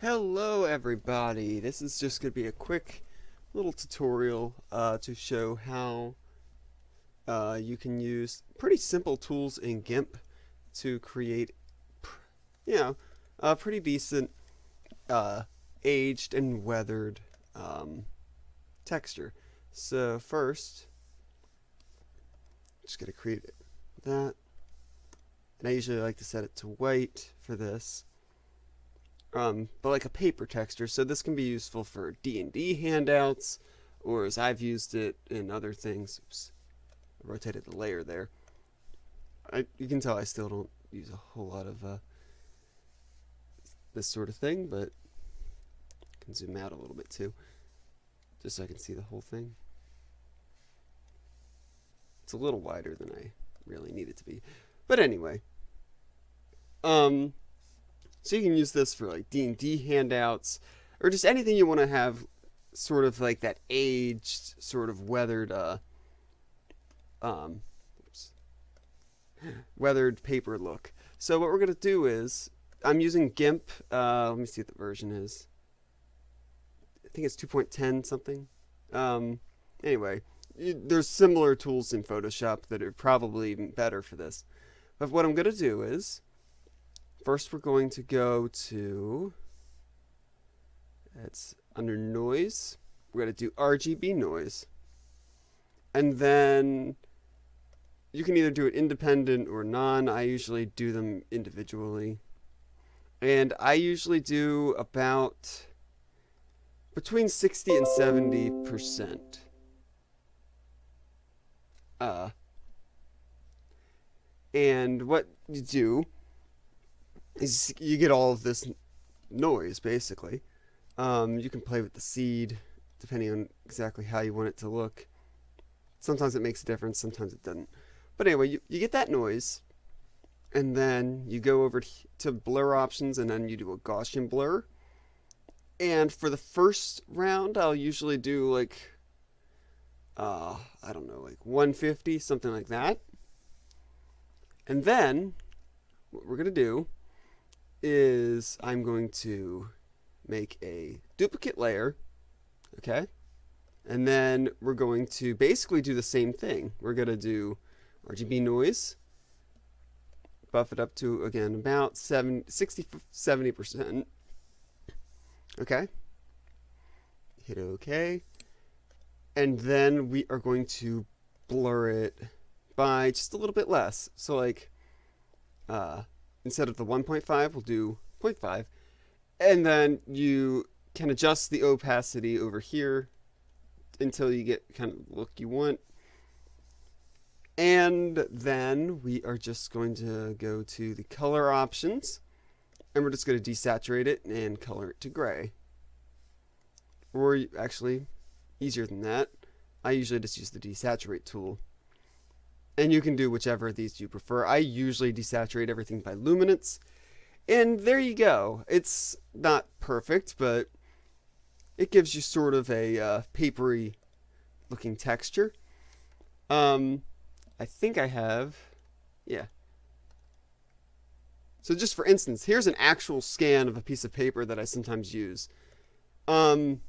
Hello everybody, this is just going to be a quick little tutorial to show how you can use pretty simple tools in GIMP to create, a pretty decent aged and weathered texture. So first, just going to create that, and I usually like to set it to white for this. But like a paper texture, so this can be useful for D&D handouts, or as I've used it in other things. Oops, I rotated the layer there. You can tell I still don't use a whole lot of this sort of thing, but I can zoom out a little bit too, just so I can see the whole thing. It's a little wider than I really need it to be, but anyway. So you can use this for like D&D handouts, or just anything you want to have sort of like that aged, sort of weathered, weathered paper look. So what we're going to do is, I'm using GIMP, let me see what the version is. I think it's 2.10 something. Anyway, there's similar tools in Photoshop that are probably even better for this. But what I'm going to do is, first, we're going to go to, it's under noise, we're going to do RGB noise. And then you can either do it independent or non. I usually do them individually. And I usually do about between 60 and 70%. And what you do is you get all of this noise, basically. You can play with the seed depending on exactly how you want it to look. Sometimes it makes a difference, sometimes it doesn't. But anyway, you get that noise, and then you go over to blur options, and then you do a Gaussian blur. And for the first round, I'll usually do like, I don't know, like 150, something like that. And then what we're going to do is I'm going to make a duplicate layer, okay? And then we're going to basically do the same thing. We're going to do RGB noise, buff it up to, again, about 60-70%, okay? Hit OK. And then we are going to blur it by just a little bit less. So like, instead of the 1.5, we'll do 0.5. And then you can adjust the opacity over here until you get kind of the look you want. And then we are just going to go to the color options, and we're just going to desaturate it and color it to gray. Or actually, easier than that, I usually just use the desaturate tool. And you can do whichever of these you prefer. I usually desaturate everything by luminance. And there you go. It's not perfect, but it gives you sort of a papery looking texture. I think I have, yeah. So just for instance, here's an actual scan of a piece of paper that I sometimes use. And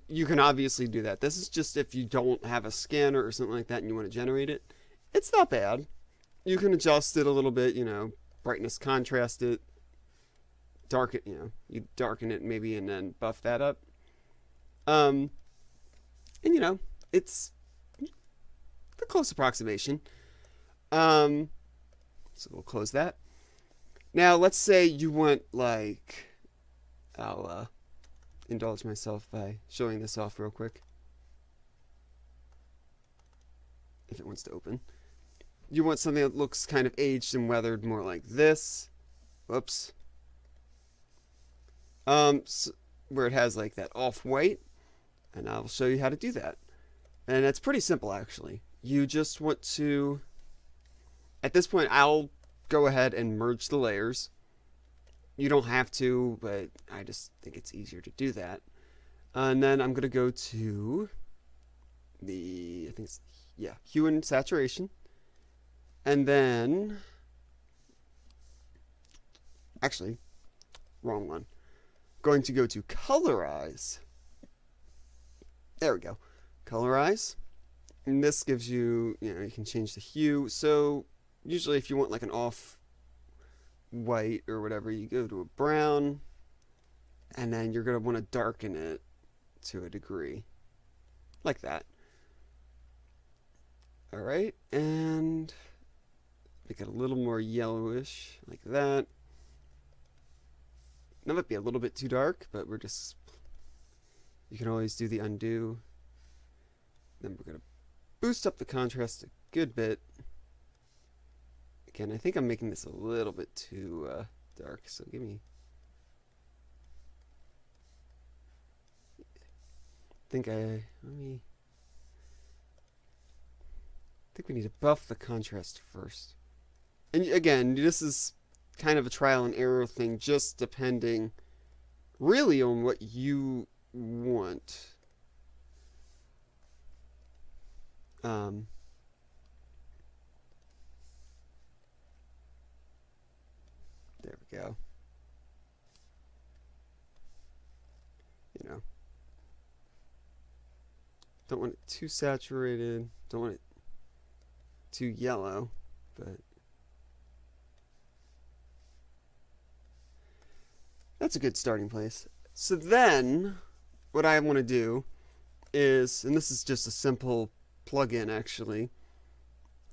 you can obviously do that. This is just if you don't have a scanner or something like that and you want to generate it. It's not bad. You can adjust it a little bit, brightness, contrast it, darken, you darken it maybe and then buff that up. And it's a close approximation. So we'll close that. Now let's say you want, like, I'll indulge myself by showing this off real quick. If it wants to open. You want something that looks kind of aged and weathered, more like this. Whoops. So, where it has like that off-white, and I'll show you how to do that. And it's pretty simple, actually. You just want to, at this point, I'll go ahead and merge the layers. You don't have to, but I just think it's easier to do that. And then I'm going to go to the, I think it's, yeah, hue and saturation. And then, actually, wrong one. going to go to Colorize. There we go. Colorize. And this gives you, you can change the hue. So usually if you want like an off white or whatever, you go to a brown, and then you're going to want to darken it to a degree. Like that. Alright, and make it a little more yellowish, like that. That might be a little bit too dark, but you can always do the undo. Then we're going to boost up the contrast a good bit. Again, I think I'm making this a little bit too dark, so let me think we need to buff the contrast first. And again, this is kind of a trial and error thing, just depending really on what you want. There we go. Don't want it too saturated, don't want it too yellow, but that's a good starting place. So then what I want to do is, and this is just a simple plugin actually,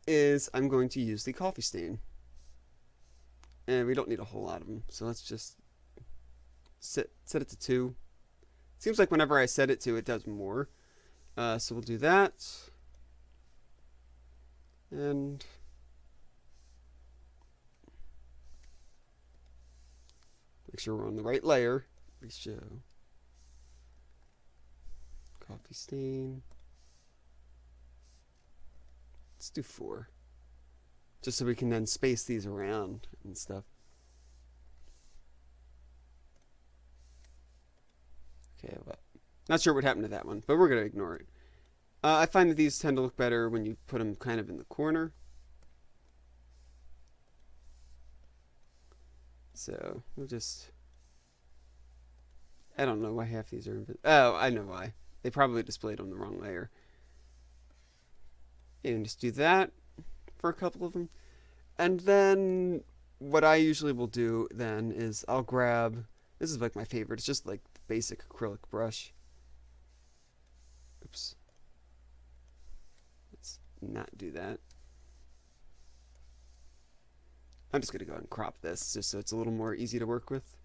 is I'm going to use the coffee stain. And we don't need a whole lot of them, so let's just set it to 2. Seems like whenever I set it to, it does more. So we'll do that. And make sure we're on the right layer. Show coffee stain. Let's do 4. Just so we can then space these around and stuff. Okay, well, not sure what happened to that one, but we're going to ignore it. I find that these tend to look better when you put them kind of in the corner. So we'll just, I don't know why half these are, oh, I know why. They probably displayed on the wrong layer. And just do that for a couple of them. And then what I usually will do then is I'll grab, this is like my favorite, it's just like the basic acrylic brush. Oops. Let's not do that. I'm just going to go ahead and crop this just so it's a little more easy to work with.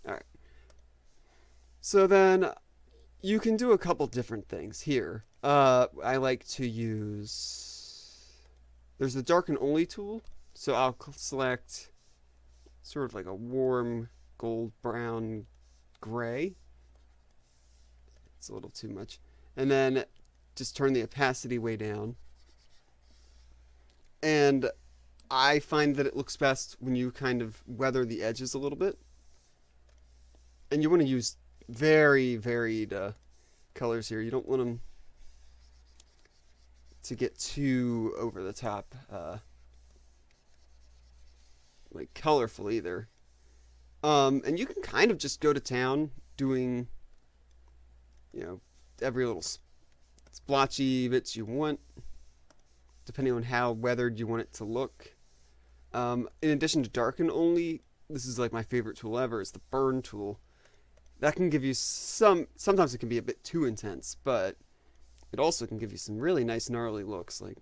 Alright. So then you can do a couple different things here. I like to use, there's the darken only tool. So I'll select sort of like a warm gold brown gray. It's a little too much. And then just turn the opacity way down. And I find that it looks best when you kind of weather the edges a little bit. And you want to use very varied colors here. You don't want them to get too over the top, like colorful either. And you can kind of just go to town doing, every little splotchy bits you want, depending on how weathered you want it to look. In addition to darken only, this is like my favorite tool ever, is the burn tool. That can give you sometimes it can be a bit too intense, but it also can give you some really nice gnarly looks. Like,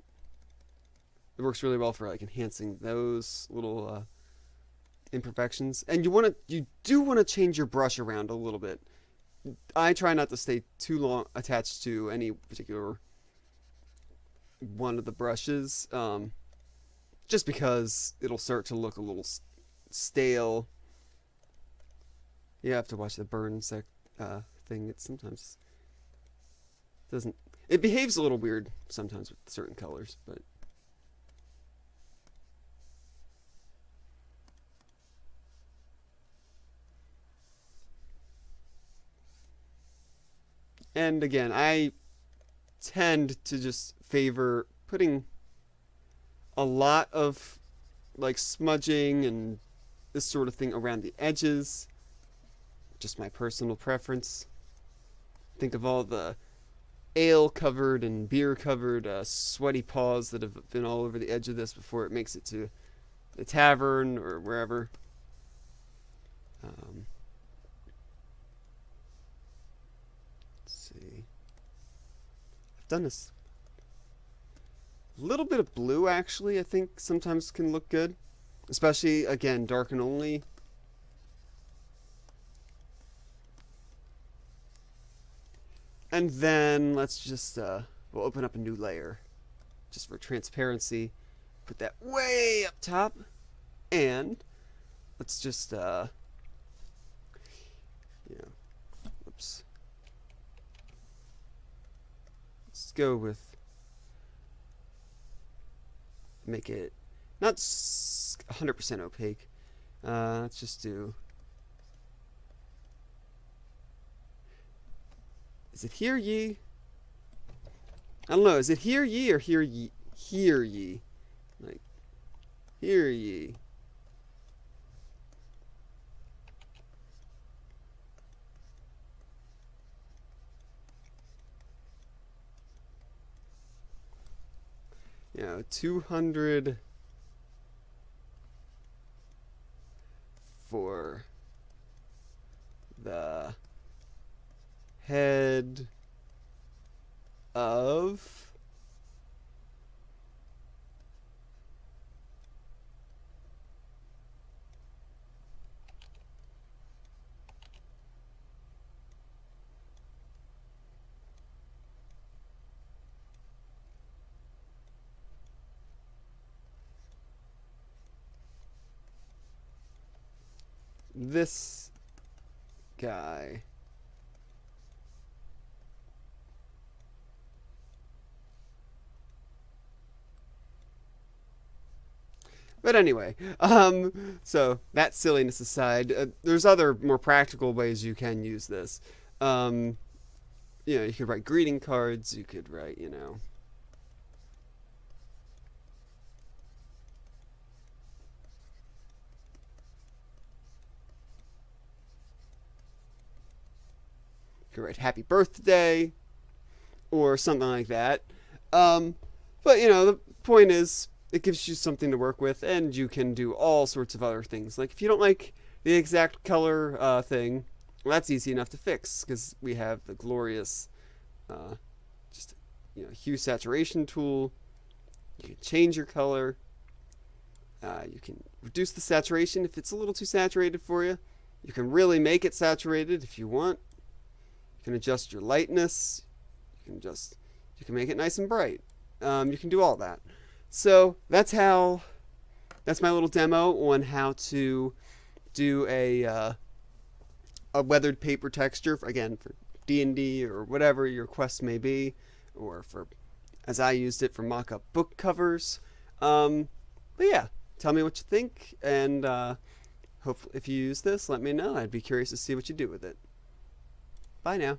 it works really well for like enhancing those little imperfections. And you do want to change your brush around a little bit. I try not to stay too long attached to any particular one of the brushes, just because it'll start to look a little stale. You have to watch the burn thing. It sometimes doesn't. It behaves a little weird sometimes with certain colors, but. And again, I tend to just favor putting a lot of like smudging and this sort of thing around the edges. Just my personal preference. Think of all the ale covered and beer covered sweaty paws that have been all over the edge of this before it makes it to the tavern or wherever. Let's see. I've done this little bit of blue actually. I think sometimes can look good, especially again darken only. And then let's just we'll open up a new layer just for transparency. Put that way up top, and let's just oops. Let's go with make it not 100% opaque. Let's just do. Is it hear ye? I don't know. Is it hear ye or hear ye? Hear ye. Like, hear ye. You know, 200 for the head of this guy. But anyway, so that silliness aside, there's other more practical ways you can use this. You know, you could write greeting cards. You could write, you know, you could write happy birthday or something like that. But you know, the point is, it gives you something to work with, and you can do all sorts of other things. Like if you don't like the exact color thing, well, that's easy enough to fix because we have the glorious, just hue saturation tool. You can change your color. You can reduce the saturation if it's a little too saturated for you. You can really make it saturated if you want. You can adjust your lightness. You can make it nice and bright. You can do all that. So that's my little demo on how to do a weathered paper texture, again, for D&D or whatever your quest may be, or for, as I used it, for mock-up book covers. But yeah, tell me what you think, and hopefully if you use this, let me know. I'd be curious to see what you do with it. Bye now.